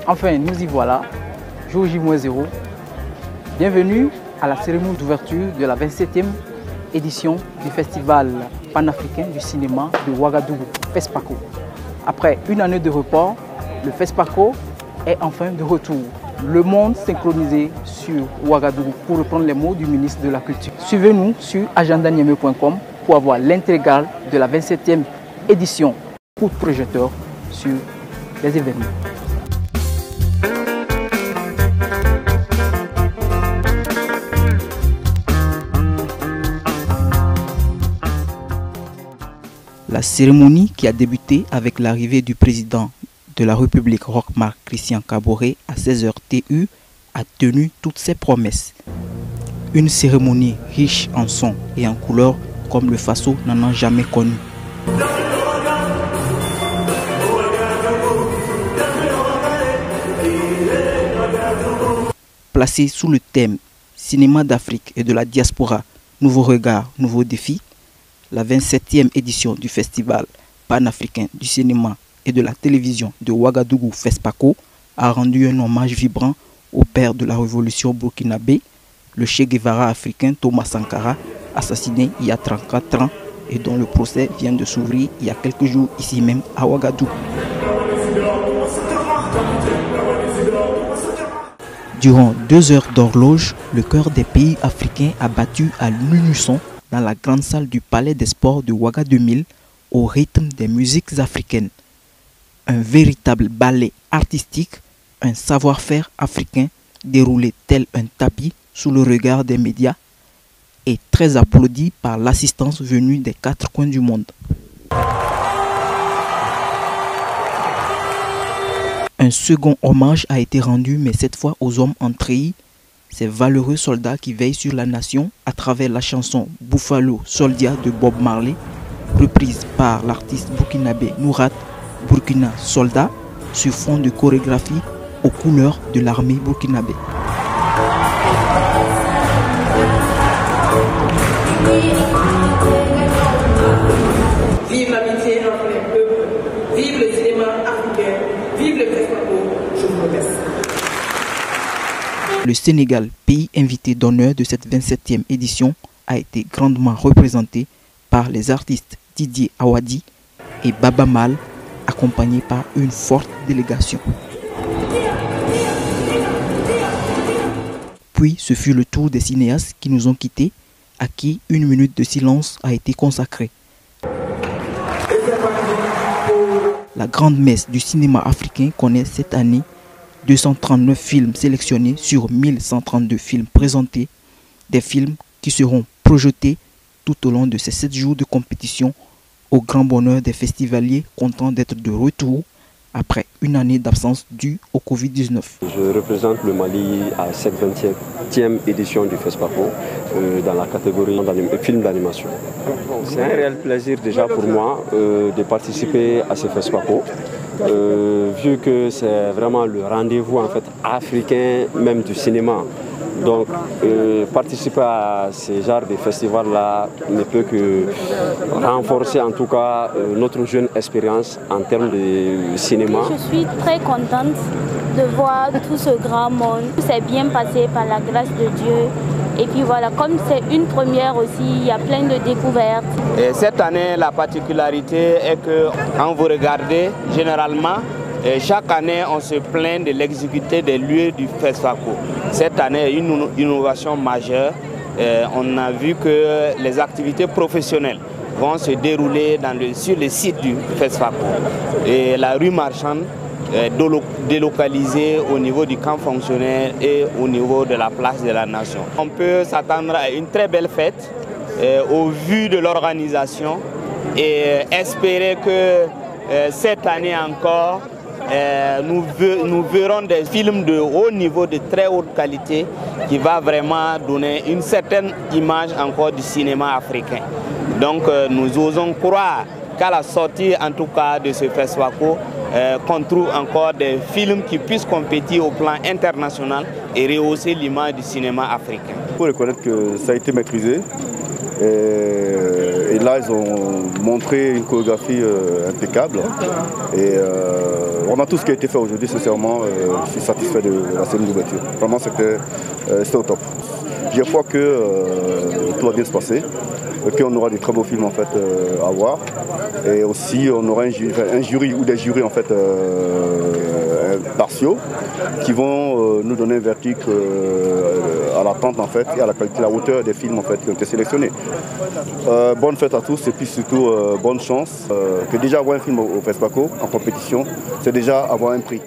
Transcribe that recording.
Enfin, nous y voilà, jour J-0. Bienvenue à la cérémonie d'ouverture de la 27e édition du Festival panafricain du cinéma de Ouagadougou, FESPACO. Après une année de report, le FESPACO est enfin de retour. Le monde synchronisé sur Ouagadougou, pour reprendre les mots du ministre de la Culture. Suivez-nous sur agendaniamey.com pour avoir l'intégrale de la 27e édition. Coup de projecteur sur les événements. La cérémonie, qui a débuté avec l'arrivée du président de la République Roch-Marc Christian Kaboré à 16h TU, a tenu toutes ses promesses. Une cérémonie riche en sons et en couleurs comme le Faso n'en a jamais connu. Placée sous le thème Cinéma d'Afrique et de la diaspora, nouveaux regards, nouveaux défis, la 27e édition du Festival panafricain du cinéma et de la télévision de Ouagadougou FESPACO a rendu un hommage vibrant au père de la révolution burkinabé, le Che Guevara africain Thomas Sankara, assassiné il y a 34 ans et dont le procès vient de s'ouvrir il y a quelques jours ici même à Ouagadougou. Durant 2 heures d'horloge, le cœur des pays africains a battu à l'unisson dans la grande salle du Palais des Sports de Ouaga 2000 au rythme des musiques africaines. Un véritable ballet artistique, un savoir-faire africain déroulé tel un tapis sous le regard des médias et très applaudi par l'assistance venue des 4 coins du monde. Un second hommage a été rendu, mais cette fois aux hommes en treillis, ces valeureux soldats qui veillent sur la nation à travers la chanson Buffalo Soldier de Bob Marley, reprise par l'artiste burkinabé Nourat Burkina Soldat sur fond de chorégraphie aux couleurs de l'armée burkinabé. Vive l'amitié entre les peuples, vive le cinéma africain, vive le FESPACO, je vous remercie. Le Sénégal, pays invité d'honneur de cette 27e édition, a été grandement représenté par les artistes Didier Awadi et Baba Mal, accompagnés par une forte délégation. Puis ce fut le tour des cinéastes qui nous ont quittés, à qui une minute de silence a été consacrée. La grande messe du cinéma africain connaît cette année 239 films sélectionnés sur 1132 films présentés, des films qui seront projetés tout au long de ces 7 jours de compétition au grand bonheur des festivaliers contents d'être de retour après une année d'absence due au Covid-19. Je représente le Mali à cette 27e édition du FESPACO dans la catégorie film d'animation. C'est un réel plaisir déjà pour moi de participer à ce FESPACO. Vu que c'est vraiment le rendez-vous en fait africain même du cinéma. Donc participer à ce genre de festival-là ne peut que renforcer en tout cas notre jeune expérience en termes de cinéma. Je suis très contente de voir tout ce grand monde. Tout s'est bien passé par la grâce de Dieu. Et puis voilà, comme c'est une première aussi, il y a plein de découvertes. Et cette année, la particularité est que quand vous regardez, généralement, chaque année, on se plaint de l'exiguïté des lieux du FESPACO. Cette année, une innovation majeure. On a vu que les activités professionnelles vont se dérouler sur le site du FESPACO. Et la rue marchande est délocalisée au niveau du camp fonctionnaire et au niveau de la place de la Nation. On peut s'attendre à une très belle fête au vu de l'organisation et espérer que cette année encore, nous verrons des films de haut niveau, de très haute qualité, qui va vraiment donner une certaine image encore du cinéma africain. Donc nous osons croire qu'à la sortie en tout cas de ce FESPACO, qu'on trouve encore des films qui puissent compétir au plan international et rehausser l'image du cinéma africain. Il faut reconnaître que ça a été maîtrisé. Et là, ils ont montré une chorégraphie impeccable. Et on a tout ce qui a été fait aujourd'hui, sincèrement, je suis satisfait de la cérémonie d'ouverture. Vraiment, c'était au top. Je crois que tout va bien se passer, qu'on aura des très beaux films en fait, à voir. Et aussi, on aura un jury ou des jurys en fait, partiaux qui vont nous donner un verdict à l'attente en fait, et à la qualité, à la hauteur des films en fait, qui ont été sélectionnés. Bonne fête à tous et puis surtout bonne chance. Que déjà avoir un film au FESPACO en compétition, c'est déjà avoir un prix.